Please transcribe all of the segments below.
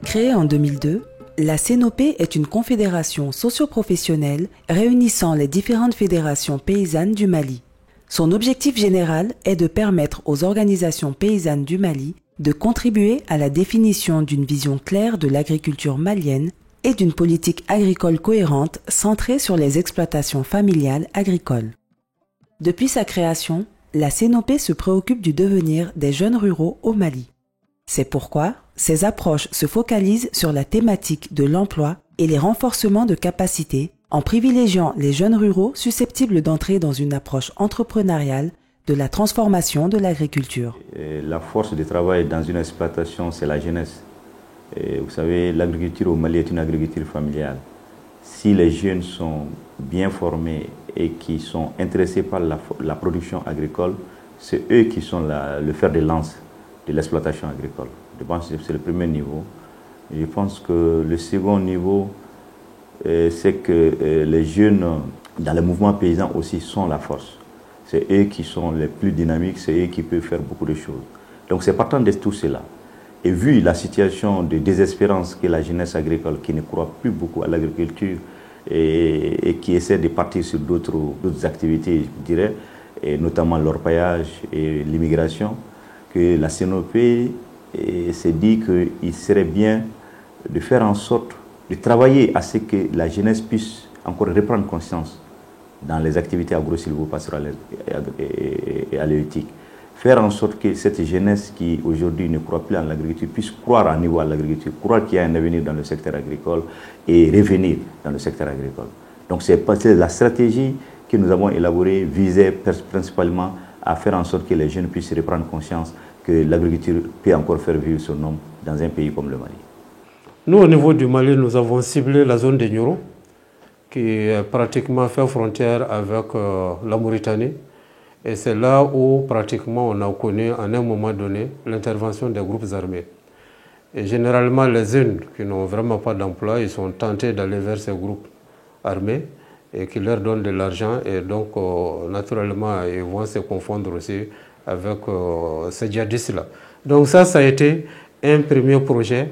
Créée en 2002, la CNOP est une confédération socio-professionnelle réunissant les différentes fédérations paysannes du Mali. Son objectif général est de permettre aux organisations paysannes du Mali de contribuer à la définition d'une vision claire de l'agriculture malienne et d'une politique agricole cohérente centrée sur les exploitations familiales agricoles. Depuis sa création, la CNOP se préoccupe du devenir des jeunes ruraux au Mali. C'est pourquoi ses approches se focalisent sur la thématique de l'emploi et les renforcements de capacités en privilégiant les jeunes ruraux susceptibles d'entrer dans une approche entrepreneuriale de la transformation de l'agriculture. La force de travail dans une exploitation, c'est la jeunesse. Et vous savez, l'agriculture au Mali est une agriculture familiale. Si les jeunes sont bien formés et qui sont intéressés par la production agricole, c'est eux qui sont le fer de lance de l'exploitation agricole. Je pense que c'est le premier niveau. Je pense que le second niveau, c'est que les jeunes dans le mouvement paysan aussi sont la force. C'est eux qui sont les plus dynamiques, c'est eux qui peuvent faire beaucoup de choses. Donc c'est partant de tout cela. Et vu la situation de désespérance que la jeunesse agricole, qui ne croit plus beaucoup à l'agriculture et qui essaie de partir sur d'autres activités, je dirais, et notamment l'orpaillage et l'immigration, que la CNOP s'est dit qu'il serait bien de faire en sorte de travailler à ce que la jeunesse puisse encore reprendre conscience dans les activités agro-silvopastorales et halieutiques. Faire en sorte que cette jeunesse qui aujourd'hui ne croit plus en l'agriculture puisse croire à niveau à l'agriculture, croire qu'il y a un avenir dans le secteur agricole et revenir dans le secteur agricole. Donc c'est la stratégie que nous avons élaborée visait principalement à faire en sorte que les jeunes puissent reprendre conscience que l'agriculture peut encore faire vivre son nom dans un pays comme le Mali. Nous, au niveau du Mali, nous avons ciblé la zone de Nioro, qui pratiquement fait frontière avec la Mauritanie. Et c'est là où pratiquement on a connu à un moment donné l'intervention des groupes armés. Et généralement, les jeunes qui n'ont vraiment pas d'emploi, ils sont tentés d'aller vers ces groupes armés et qui leur donnent de l'argent. Et donc, naturellement, ils vont se confondre aussi avec ces djihadistes-là. Donc ça a été un premier projet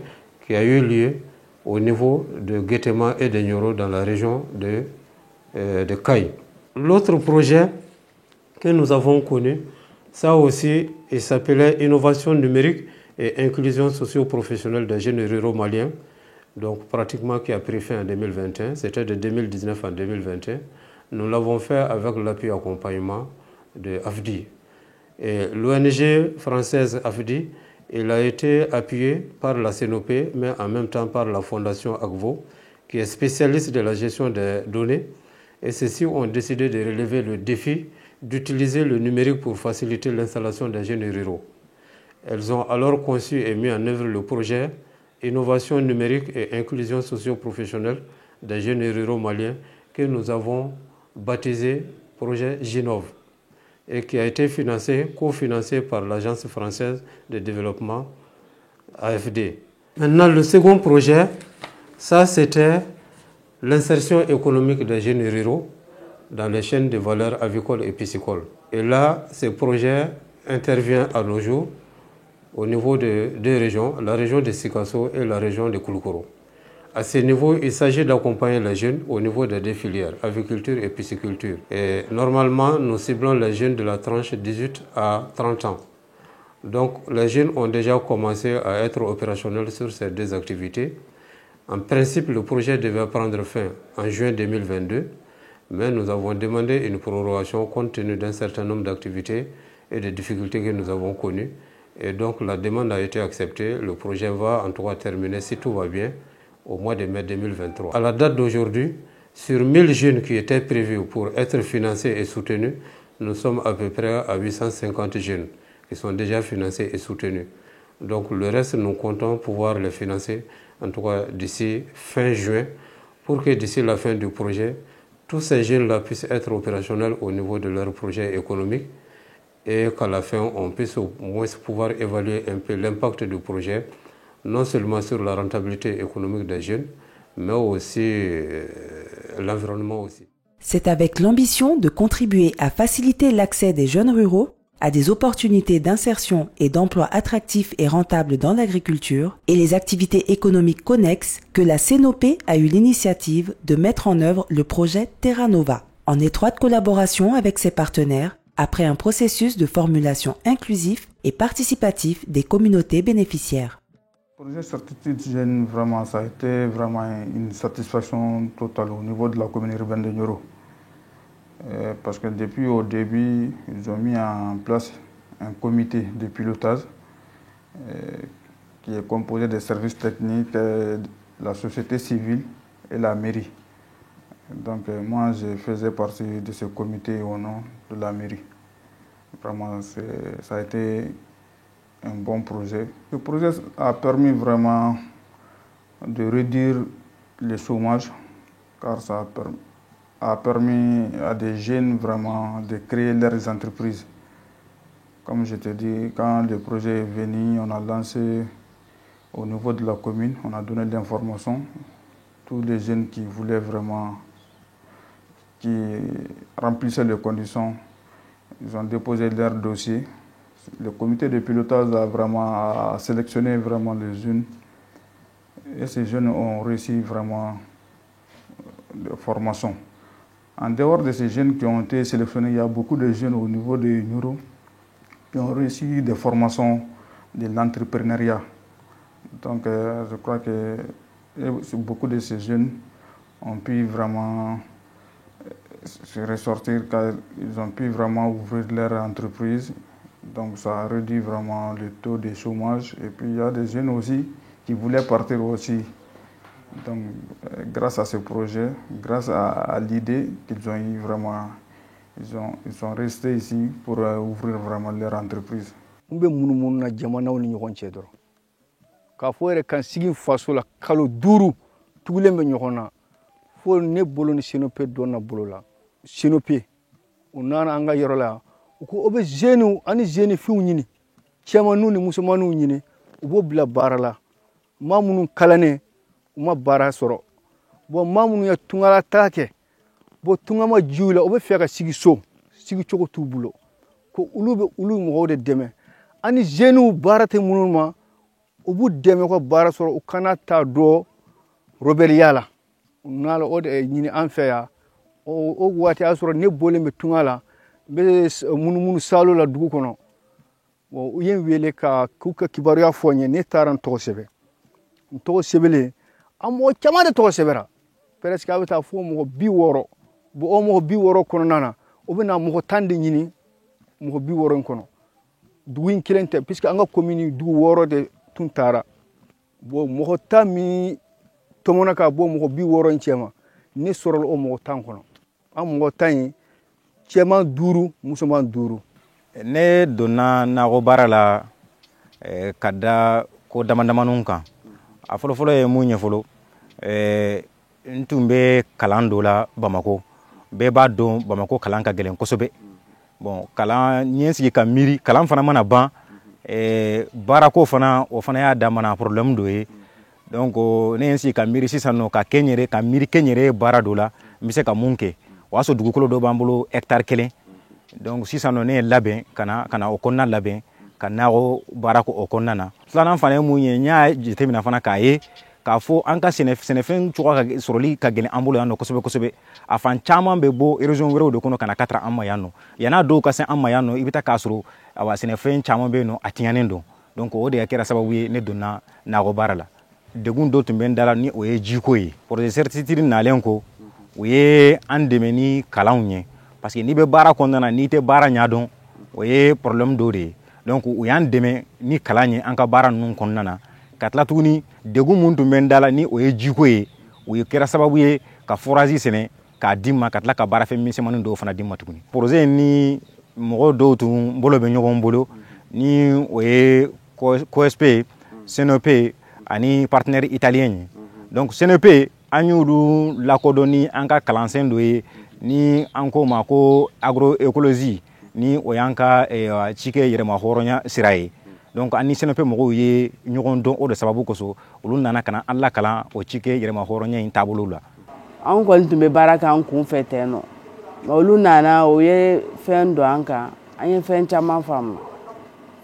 qui a eu lieu au niveau de Guétéma et de Nioro dans la région de Caille. L'autre projet que nous avons connu, ça aussi, il s'appelait Innovation numérique et inclusion socio-professionnelle des jeunes ruraux maliens, donc pratiquement qui a pris fin en 2021, c'était de 2019 en 2021. Nous l'avons fait avec l'appui et accompagnement de AFDI. Et l'ONG française AFDI, il a été appuyé par la CNOP, mais en même temps par la Fondation AGVO, qui est spécialiste de la gestion des données. Et ceux-ci ont décidé de relever le défi d'utiliser le numérique pour faciliter l'installation des jeunes ruraux. Elles ont alors conçu et mis en œuvre le projet Innovation numérique et inclusion socio-professionnelle des jeunes ruraux maliens que nous avons baptisé projet GINOV et qui a été cofinancé par l'Agence française de développement AFD. Maintenant, le second projet, ça c'était l'insertion économique des jeunes ruraux dans les chaînes de valeur avicole et piscicole. Et là, ce projet intervient à nos jours au niveau de deux régions, la région de Sikasso et la région de Kouloukoro. À ce niveau, il s'agit d'accompagner les jeunes au niveau des deux filières, aviculture et pisciculture. Et normalement, nous ciblons les jeunes de la tranche 18 à 30 ans. Donc, les jeunes ont déjà commencé à être opérationnels sur ces deux activités. En principe, le projet devait prendre fin en juin 2022, mais nous avons demandé une prorogation compte tenu d'un certain nombre d'activités et des difficultés que nous avons connues. Et donc, la demande a été acceptée. Le projet va en tout cas terminer, si tout va bien, au mois de mai 2023. À la date d'aujourd'hui, sur 1000 jeunes qui étaient prévus pour être financés et soutenus, nous sommes à peu près à 850 jeunes qui sont déjà financés et soutenus. Donc le reste, nous comptons pouvoir les financer, en tout cas d'ici fin juin, pour que d'ici la fin du projet, tous ces jeunes-là puissent être opérationnels au niveau de leur projet économique et qu'à la fin, on puisse au moins pouvoir évaluer un peu l'impact du projet, non seulement sur la rentabilité économique des jeunes, mais aussi l'environnement aussi. C'est avec l'ambition de contribuer à faciliter l'accès des jeunes ruraux à des opportunités d'insertion et d'emploi attractifs et rentables dans l'agriculture et les activités économiques connexes que la CNOP a eu l'initiative de mettre en œuvre le projet Terra Nova, en étroite collaboration avec ses partenaires, après un processus de formulation inclusif et participatif des communautés bénéficiaires. Le projet Certitude Jeune, vraiment, ça a été vraiment une satisfaction totale au niveau de la commune urbaine de Nioro. Parce que depuis au début, ils ont mis en place un comité de pilotage qui est composé des services techniques, la société civile et la mairie. Donc moi, je faisais partie de ce comité au nom de la mairie. Vraiment, ça a été un bon projet. Le projet a permis vraiment de réduire le chômage, car ça a permis à des jeunes vraiment de créer leurs entreprises. Comme je te dis, quand le projet est venu, on a lancé au niveau de la commune, on a donné l'information. Tous les jeunes qui voulaient vraiment, qui remplissaient les conditions, ils ont déposé leur dossier. Le comité de pilotage a sélectionné vraiment les jeunes. Et ces jeunes ont réussi vraiment de formation. En dehors de ces jeunes qui ont été sélectionnés, il y a beaucoup de jeunes au niveau de Nioro qui ont réussi des formations de l'entrepreneuriat. Donc je crois que beaucoup de ces jeunes ont pu vraiment se ressortir car ils ont pu vraiment ouvrir leur entreprise. Donc ça a réduit vraiment le taux de chômage. Et puis il y a des jeunes aussi qui voulaient partir aussi. Donc grâce à ce projet, grâce à l'idée qu'ils ont eu vraiment, ils sont restés ici pour ouvrir vraiment leur entreprise. K'a fɔ yɛrɛ kan sigi faso la kalo 5 tugulen bɛ ɲɔgɔn na fo ne bolo ni Sinope donna bolo la Sinope u nana an ka yɔrɔ la u ko o bɛ jeunes ani jeune fiw ɲini cɛmanninw ni musomanninw ɲini u b'o bila baara la maa minnu kalannen u ma baara sɔrɔ bon maa minnu ye tungala taa kɛ bon tungama jiw la u bɛ fɛ ka sigi so sigi cogo t'u bolo ko olu bɛ olu mɔgɔw de dɛmɛ ani jeunes baara tɛ minnu ma u b'u dɛmɛ ko baara sɔrɔ u kana taa dɔ rebelliya la n'ala o de ɲini an fɛ yan o waati y'a sɔrɔ ne bɔlen bɛ tunga la n bɛ munumunu salo la dugu kɔnɔ bon u ye n wele k'u ka kibaruya fɔ n ye ne taara n tɔgɔ sɛbɛn n tɔgɔ sɛbɛnlen a mɔgɔ caman de tɔgɔ sɛbɛnra presque a bɛ taa fɔ mɔgɔ 60 bon o mɔgɔ 60 kɔnɔna na o bɛ na mɔgɔ 10 de ɲini mɔgɔ 60 in kɔnɔ dugu in kelen tɛ puisque an ka commune dugu 6 de tun taara bon mɔgɔ 10 min tɔmɔna ka bɔ mɔgɔ 60 in cɛ ma ne sɔrɔla o mɔgɔ 10 kɔnɔ an mɔgɔ 10 in cɛman 5 musoman 5. ne donna nakɔ baara la ka da ko damadamaninw kan a fɔlɔfɔlɔ ye mun ye fɔlɔ n tun bɛ kalan dɔ la Bamako bɛɛ b'a dɔn Bamako kalan ka gɛlɛn kosɛbɛ bon kalan n ye n sigi ka miiri kalan fana mana ban baarako fana o fana y'a damana problème dɔ ye donc ne ye n sigi ka miiri sisan nɔ ka miiri kɛ n yɛrɛ ye baara dɔ la n bɛ se ka mun kɛ o y'a sɔrɔ dugukolo dɔ b'an bolo hectare 1 donc sisan nɔ ne ye labɛn ka na o kɔnɔna labɛn ka nakɔ baara ko o kɔnɔna na filanan fana ye mun ye n y'a jateminɛ fana k'a ye k'a fɔ an ka sɛnɛfɛn cogoya sɔrɔli ka gɛlɛn an bolo yan nɔ kosɛbɛ kosɛbɛ a fan caman bɛ bɔ région wɛrɛw de kɔnɔ ka na katra an ma yan nɔ yan'a dɔw ka se an ma yan nɔ i bɛ taa k'a sɔrɔ sɛnɛfɛn caman bɛ yen nɔ a tiɲɛnen don donc o de kɛra sababu ye ne donna nakɔ baara la degun dɔ tun bɛ n da la ni o ye jiko ye projet certitude nalen ko u ye an dɛmɛ ni kalanw ye parce que n'i bɛ baara kɔnɔna na n'i tɛ baara ɲɛdɔn o ye problème dɔ de ye donc u y'an dɛmɛ ni kalan ye an ka baara ninnu kɔnɔna na ka tila tuguni degun mun tun bɛ n da la ni o ye jiko ye o ye kɛra sababu ye ka forage sɛnɛ k'a di ma ka tila ka baarafɛn misɛnmanin dɔw fana di ma tuguni projet ni mɔgɔ dɔw tun bolo bɛ ɲɔgɔn bolo ni o ye COSP CNOP ani partenaire italien ye donc CNOP an y'olu lakodɔn ni an ka kalansen dɔ ye ni an ko ma ko agroécologie ni o y'an ka cikɛ yɛrɛma hɔrɔnya sira ye donc an ni CNOP mɔgɔw ye ɲɔgɔn dɔn o de sababu kosɔn olu nana ka na an lakalan o cikɛ yɛrɛma hɔrɔnya in taabolo la. An kɔni tun bɛ baara kɛ an kun fɛ ten nɔ olu nana o ye fɛn don an kan an ye fɛn caman faamu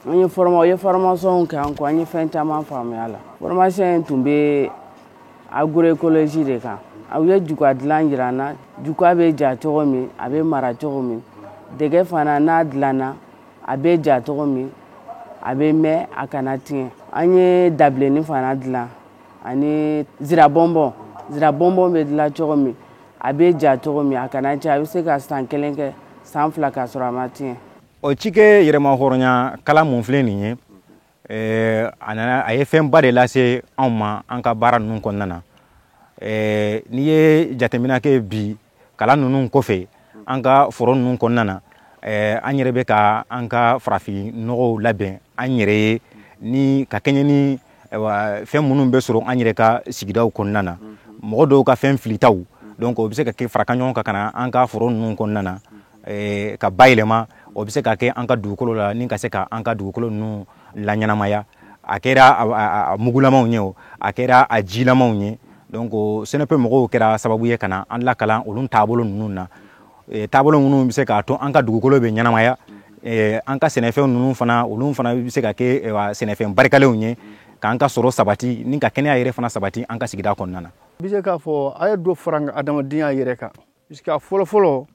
an ye formation kɛ an kɔ an ye fɛn caman faamuya la formation in tun bɛ agroécologie de kan u ye juga dilan jira an na juga bɛ ja cogo min a bɛ mara cogo min dɛgɛ fana n'a dilanna a bɛ ja cogo min a bɛ mɛn a kana tiɲɛ an ye dabilenni fana dilan ani zira bɔnbɔn bɛ dilan cogo min a bɛ ja cogo min a kana tiɲɛ a bɛ se ka san 1 kɛ san 2 k'a sɔrɔ a ma tiɲɛ. O cikɛ yɛrɛmahɔrɔnya kalan mun filɛ nin ye a ye fɛnba de lase anw ma an ka baara ninnu kɔnɔna na n'i ye jateminɛ kɛ bi kalan ninnu kɔfɛ an ka foro ninnu kɔnɔna na an yɛrɛ bɛ ka an ka farafin nɔgɔw labɛn an yɛrɛ ye ni ka kɛɲɛ ni fɛn minnu bɛ sɔrɔ an yɛrɛ ka sigidaw kɔnɔna na mɔgɔ dɔw ka fɛn filitaw donc o bɛ se ka kɛ faraka ɲɔgɔn kan ka na an ka foro ninnu kɔnɔna na ka bayɛlɛma o bɛ se ka kɛ an ka dugukolo la ni ka se ka an ka dugukolo ninnu laɲɛnamaya a kɛra a mugulamaw ye o a kɛra a jilamaw ye donc CNP mɔgɔw kɛra sababu ye ka na an lakalan olu taabolo ninnu na taabolo ninnu bɛ se k'a to an ka dugukolo bɛ ɲɛnamaya an ka sɛnɛfɛn ninnu fana olu fana bɛ se ka kɛ sɛnɛfɛn barikalenw ye k'an ka sɔrɔ sabati ni ka kɛnɛya yɛrɛ fana sabati an ka sigida kɔnɔna na. Bi se k'a fɔ a ye dɔ fara an ka adamadenya yɛrɛ kan parce que fɔlɔ-fɔlɔ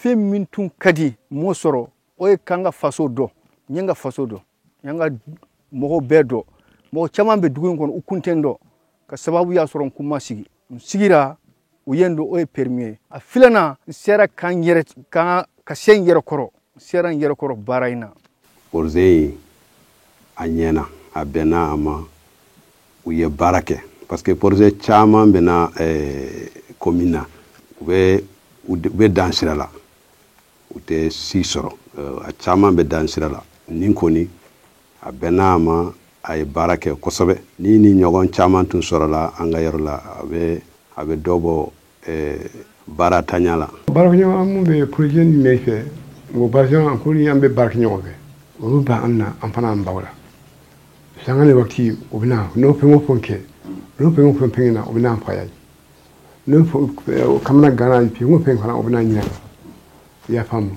fɛn min tun ka di m'o sɔrɔ o ye k'an ka faso dɔn n ye n ka faso dɔn n y'an ka mɔgɔw bɛɛ dɔn mɔgɔ caman bɛ dugu in kɔnɔ u kun tɛ n dɔn ka sababu y'a sɔrɔ n kun ma sigi n sigira u ye n dɔn o ye permis ye a filanan n sera ka se n yɛrɛ kɔrɔ n sera n yɛrɛ kɔrɔ baara in na. Projet in a ɲɛna a bɛnna a ma u ye baara kɛ parce que projet caman bɛna commune na u bɛ dan sira la u tɛ si sɔrɔ a caman bɛ dan sira la nin kɔni a bɛnna a ma a ye baara kɛ kosɛbɛ ni ɲɔgɔn caman tun sɔrɔla an ka yɔrɔ la a bɛ dɔ bɔ baara taɲa la. Baarakɛɲɔgɔn mun bɛ projet nin bɛ fɛ o baarakɛɲɔgɔn ko ni an bɛ baara kɛ ɲɔgɔn fɛ olu bɛ an na an fana an baw la sanga ni waati u bɛ na n'o fɛn o fɛn kɛ n'o fɛn o fɛn na u bɛ na an fa ye n'o kamana gana fɛn o fɛn fana u bɛ na ɲina i y'a faamu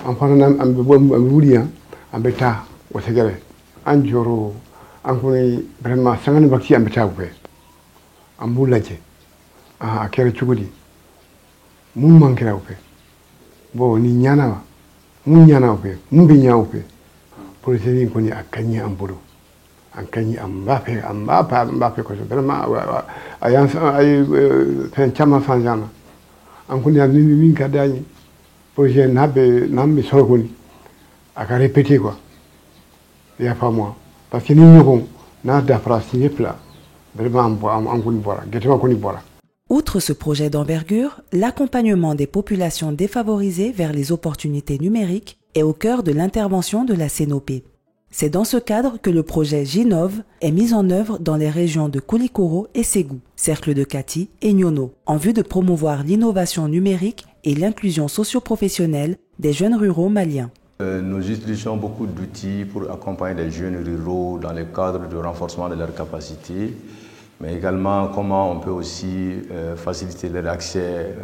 an fana an bɛ wuli yan an bɛ taa o sɛgɛrɛ an jɔyɔrɔ an kɔni vraiment sanga ni waati an bɛ taa u fɛ an b'u lajɛ a kɛra cogo di mun man kɛra u fɛ bon ni ɲana wa mun ɲana u fɛ mun bɛ ɲa u fɛ projet in kɔni a ka ɲi an bolo an ka ɲi an b'a fɛ kosɛbɛ vraiment a ye fɛn caman changé an na an kɔni a min ka d'an ye projet n'an bɛ sɔrɔ kɔni a ka répéter quoi i y'a faamu wa parce que ni ɲɔgɔn n'a dafara siɲɛ fila vraiment an kɔni bɔra gɛtɛma kɔni bɔra. Outre ce projet d'envergure, l'accompagnement des populations défavorisées vers les opportunités numériques est au cœur de l'intervention de la CNOP. C'est dans ce cadre que le projet Ginov est mis en œuvre dans les régions de Koulikoro et Ségou, Cercle de Kati et Nyono, en vue de promouvoir l'innovation numérique et l'inclusion socio-professionnelle des jeunes ruraux maliens. Nous utilisons beaucoup d'outils pour accompagner les jeunes ruraux dans le cadre du renforcement de leurs capacités, mais également comment on peut aussi faciliter leur accès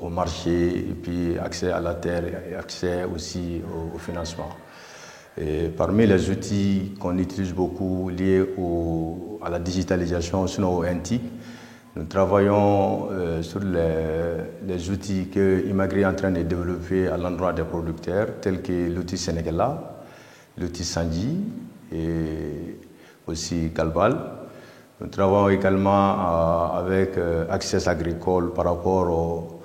au marché, et puis accès à la terre et accès aussi au financement. Et parmi les outils qu'on utilise beaucoup liés à la digitalisation, sinon au NTIC, nous travaillons sur les outils que Imagri est en train de développer à l'endroit des producteurs, tels que l'outil Sénégala, l'outil Sanji et aussi Galbal. Nous travaillons également avec Access Agricole par rapport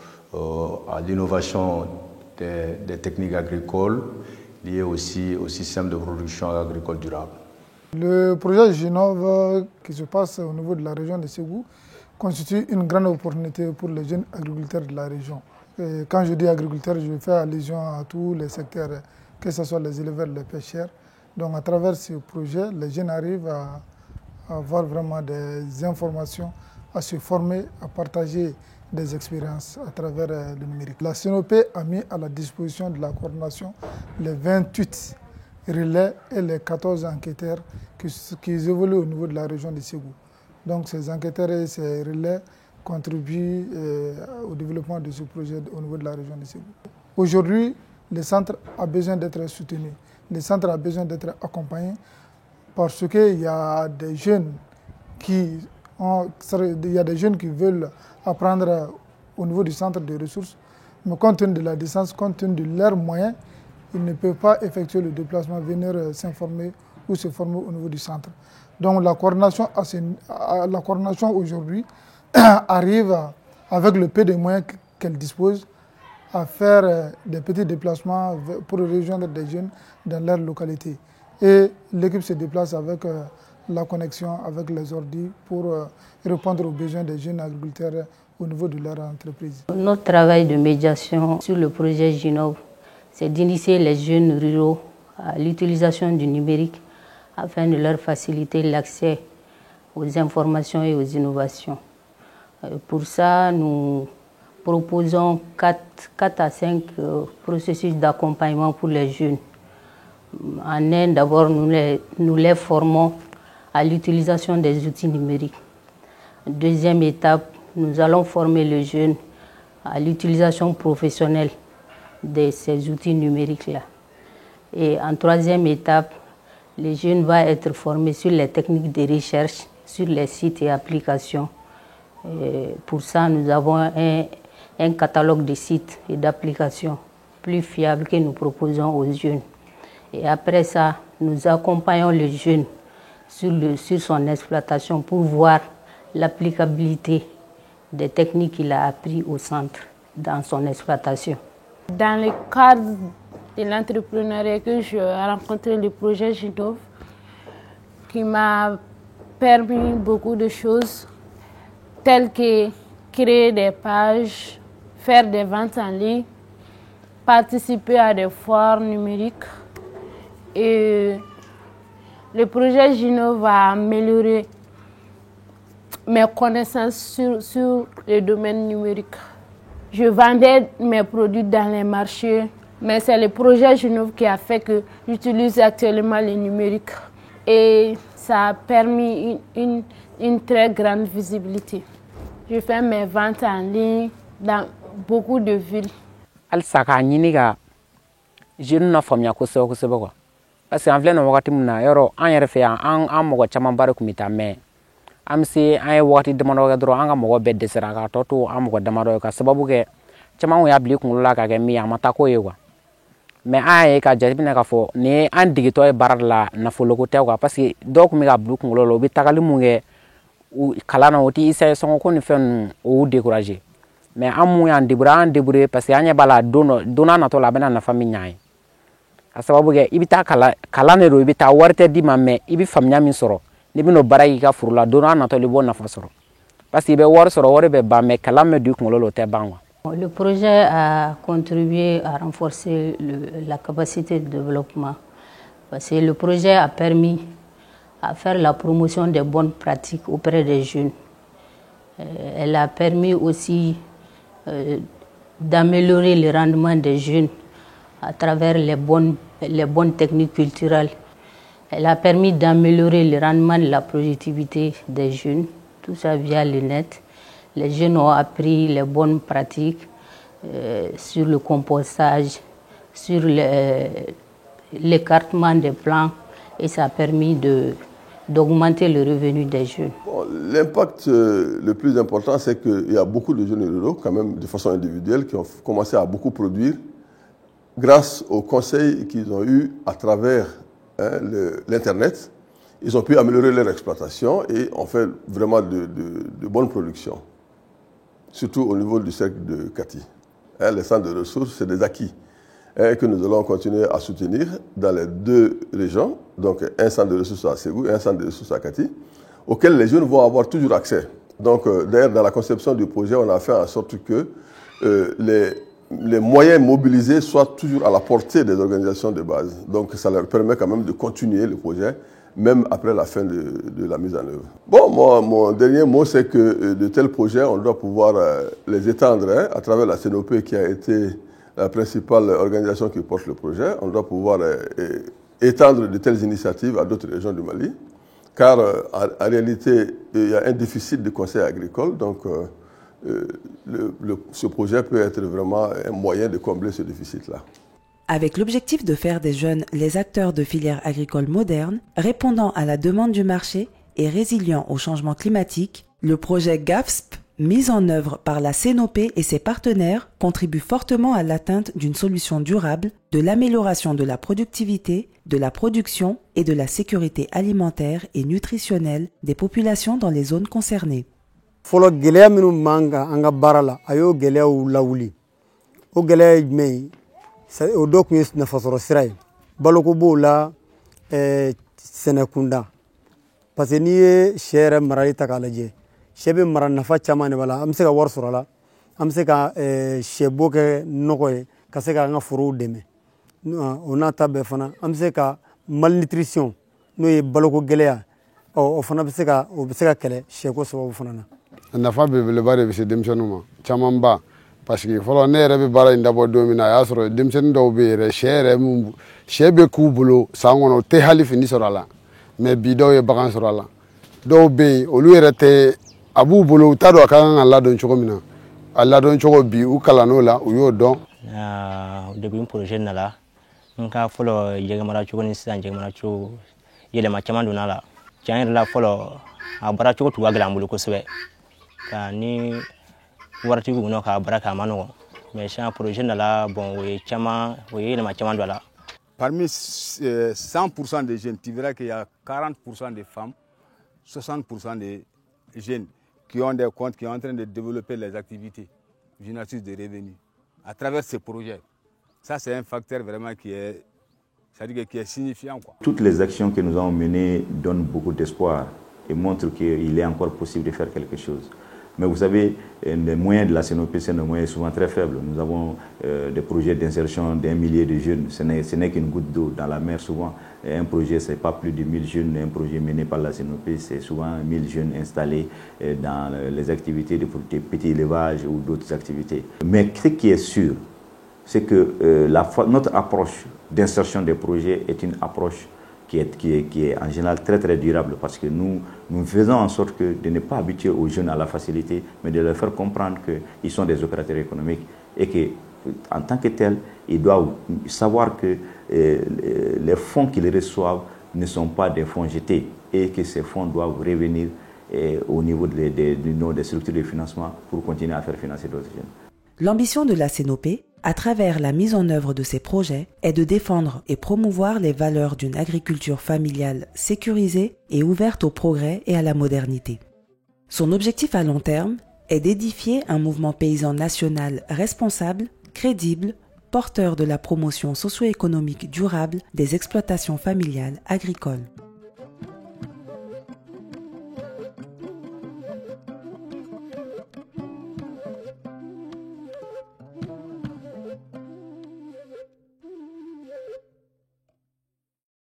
à l'innovation des techniques agricoles liées aussi au système de production agricole durable. Le projet Ginov qui se passe au niveau de la région de Ségou constitue une grande opportunité pour les jeunes agriculteurs de la région. Et quand je dis agriculteurs, je fais allusion à tous les secteurs, que ce soit les éleveurs, les pêcheurs. Donc à travers ce projet, les jeunes arrivent à avoir vraiment des informations, à se former, à partager des expériences à travers le numérique. La CNOP a mis à la disposition de la coordination les 28 relais et les 14 enquêteurs qui évoluent au niveau de la région de Ségou. Donc ces enquêteurs et ces relais contribuent au développement de ce projet au niveau de la région de Ségou. Aujourd'hui, le centre a besoin d'être soutenu, le centre a besoin d'être accompagné parce qu'il y a des jeunes qui veulent apprendre au niveau du centre de ressources, mais compte tenu de la distance, compte tenu de leurs moyens, ils ne peuvent pas effectuer le déplacement, venir s'informer ou se former au niveau du centre. Donc la coordination aujourd'hui arrive avec le peu de moyens qu'elle dispose à faire des petits déplacements pour rejoindre des jeunes dans leur localité. Et l'équipe se déplace avec la connexion avec les ordi pour répondre aux besoins des jeunes agriculteurs au niveau de leur entreprise. Notre travail de médiation sur le projet Ginov, c'est d'initier les jeunes ruraux à l'utilisation du numérique afin de leur faciliter l'accès aux informations et aux innovations. Pour ça, nous proposons 4 à 5 processus d'accompagnement pour les jeunes. En Inde, d'abord, nous les formons à l'utilisation des outils numériques. Deuxième étape, nous allons former les jeunes à l'utilisation professionnelle de ces outils numériques-là. Et en troisième étape, les jeunes vont être formés sur les techniques de recherche, sur les sites et applications. Et pour ça, nous avons un catalogue de sites et d'applications plus fiables que nous proposons aux jeunes. Et après ça, nous accompagnons le jeune sur son exploitation pour voir l'applicabilité des techniques qu'il a apprises au centre dans son exploitation. Dans le cadre de l'entrepreneuriat que j'ai rencontré le projet Ginov, qui m'a permis beaucoup de choses, telles que créer des pages, faire des ventes en ligne, participer à des foires numériques. Et le projet Ginov va améliorer mes connaissances sur le domaine numérique. Je vendais mes produits dans les marchés, mais c'est le projet Ginov qui a fait que j'utilise actuellement le numérique. Et ça a permis une très grande visibilité. Je fais mes ventes en ligne dans beaucoup de villes. Alsa ka ɲini ka jeune na faamuya kosɛbɛ kosɛbɛ quoi parce que an filɛ nin wagati min na yɔrɔ an yɛrɛ fɛ yan an mɔgɔ caman ba de kun bɛ taa mɛ an bɛ se an ye wagati damadɔ kɛ dɔrɔn an ka mɔgɔ bɛɛ dɛsɛra k'a tɔ to an mɔgɔ damadɔ ye ka sababu kɛ caman kun y'a bila i kunkolo la ka kɛ min ye a ma taa k'o ye quoi mais an y'a ye ka jateminɛ k'a fɔ nin ye an degetɔ ye baara de la nafoloko tɛ quoi parce que dɔw kun bɛ ka bila u kunkolo la u bɛ tagali mun kɛ kalan na o tɛ isaye sɔngɔko ni fɛn ninnu o y'u découragé mais an mun y'an débrouiller parce que an ɲɛ b'a la don n'a natɔ la a bɛna nafa min ɲa ye a sababu kɛ i bɛ taa kalan de don i bɛ taa wari tɛ d'i ma mais i bɛ faamuya min sɔrɔ n'i bɛn'o baara k'i ka foro la don n'a natɔ i b'o nafa sɔrɔ parce que i bɛ wari sɔrɔ wari bɛ ban mais kalan bɛ don i kunkolo la o tɛ ban quoi. Le projet a contribué à renforcer la capacité de développement parce que le projet a permis à faire la promotion des bonnes pratiques auprès des jeunes. Elle a permis aussi d'améliorer le rendement des jeunes à travers les bonnes techniques culturelles. Elle a permis d'améliorer le rendement de la productivité des jeunes, tout ça via le net. Les jeunes ont appris les bonnes pratiques sur le compostage, sur l'écartement des plants et ça a permis d'augmenter le revenu des jeunes. Bon, l'impact le plus important, c'est qu'il y a beaucoup de jeunes ruraux, quand même de façon individuelle, qui ont commencé à beaucoup produire grâce aux conseils qu'ils ont eus à travers l'Internet. Ils ont pu améliorer leur exploitation et ont fait vraiment de bonnes productions, surtout au niveau du cercle de Kati. Les centres de ressources, c'est des acquis que nous allons continuer à soutenir dans les 2 régions, donc un centre de ressources à Ségou et un centre de ressources à Kati, auxquels les jeunes vont avoir toujours accès. Donc d'ailleurs, dans la conception du projet, on a fait en sorte que les moyens mobilisés soient toujours à la portée des organisations de base. Donc ça leur permet quand même de continuer le projet, même après la fin de la mise en œuvre. Bon, mon dernier mot, c'est que de tels projets, on doit pouvoir les étendre à travers la CNOP qui a été la principale organisation qui porte le projet. On doit pouvoir étendre de telles initiatives à d'autres régions du Mali, car en réalité, il y a un déficit de conseils agricoles, donc ce projet peut être vraiment un moyen de combler ce déficit-là. avec l'objectif de faire des jeunes les acteurs de filières agricoles modernes, répondant à la demande du marché et résilient au changement climatique, le projet GAFSP, mis en œuvre par la CNOP et ses partenaires, contribue fortement à l'atteinte d'une solution durable, de l'amélioration de la productivité, de la production et de la sécurité alimentaire et nutritionnelle des populations dans les zones concernées. Folo gɛlɛya minnu man kan an ka baara la a y'o gɛlɛyaw lawuli o gɛlɛya ye jumɛn ye o dɔ tun ye nafasɔrɔ sira ye baloko b'o la sɛnɛ kunda parce que n'i ye sɛ yɛrɛ marali ta k'a lajɛ sɛ bɛ mara nafa caman de b'a la an bɛ se ka wari sɔrɔ a la an bɛ se ka sɛbo kɛ nɔgɔ ye ka se k'an ka forow dɛmɛ o n'a ta bɛɛ fana an bɛ se ka malnutrition n'o ye baloko gɛlɛya o fana bɛ se ka kɛlɛ sɛko sababu fana na. nafa belebeleba de bɛ se denmisɛnninw ma camanba parce que fɔlɔ ne yɛrɛ bɛ baara in dabɔ don min na a y'a sɔrɔ denmisɛnnin dɔw bɛ yɛrɛ sɛ bɛ k'u bolo san kɔnɔ o tɛ hali fini sɔrɔ a la mais bi dɔw ye bagan sɔrɔ a la dɔw bɛ yen olu yɛrɛ tɛ a b'u bolo u t'a dɔn a ka kan ka ladon cogo min na a ladon cogo bi u kalann'o la u y'o dɔn. depuis n projet nana n ka fɔlɔ jɛgɛmara cogo ni sisan jɛgɛmara cogo yɛlɛma caman donna a la tiɲɛ yɛrɛ la fɔlɔ a baara cogo tun ka gɛlɛn an bolo kosɛbɛ ka ni waritigi kun ka baara kɛ a ma nɔgɔn mais sisan projet nana bon o ye yɛlɛma caman don a la. Parmi 100% des jeunes, tu verras qu'il y a 40% de femmes, 60% de jeunes qui ont des comptes, qui sont en train de développer les activités génératrices de revenus à travers ces projets. Ça, c'est un facteur vraiment qui est signifiant, quoi. Toutes les actions que nous avons menées donnent beaucoup d'espoir et montrent qu'il est encore possible de faire quelque chose. Mais vous savez, les moyens de la CNOP sont des moyens souvent très faibles. Nous avons des projets d'insertion d'un millier de jeunes. Ce n'est qu'une goutte d'eau dans la mer souvent. Et un projet, ce n'est pas plus de 1000 jeunes. Un projet mené par la CNOP, c'est souvent 1000 jeunes installés dans les activités de petits élevages ou d'autres activités. Mais ce qui est sûr, c'est que notre approche d'insertion des projets est une approche qui est en général très très durable parce que nous faisons en sorte de ne pas habituer aux jeunes à la facilité, mais de leur faire comprendre qu'ils sont des opérateurs économiques et qu'en tant que tels, ils doivent savoir que les fonds qu'ils reçoivent ne sont pas des fonds jetés et que ces fonds doivent revenir au niveau des structures de financement pour continuer à faire financer d'autres jeunes. L'ambition de la CNOP, à travers la mise en œuvre de ces projets, est de défendre et promouvoir les valeurs d'une agriculture familiale sécurisée et ouverte au progrès et à la modernité. Son objectif à long terme est d'édifier un mouvement paysan national responsable, crédible, porteur de la promotion socio-économique durable des exploitations familiales agricoles.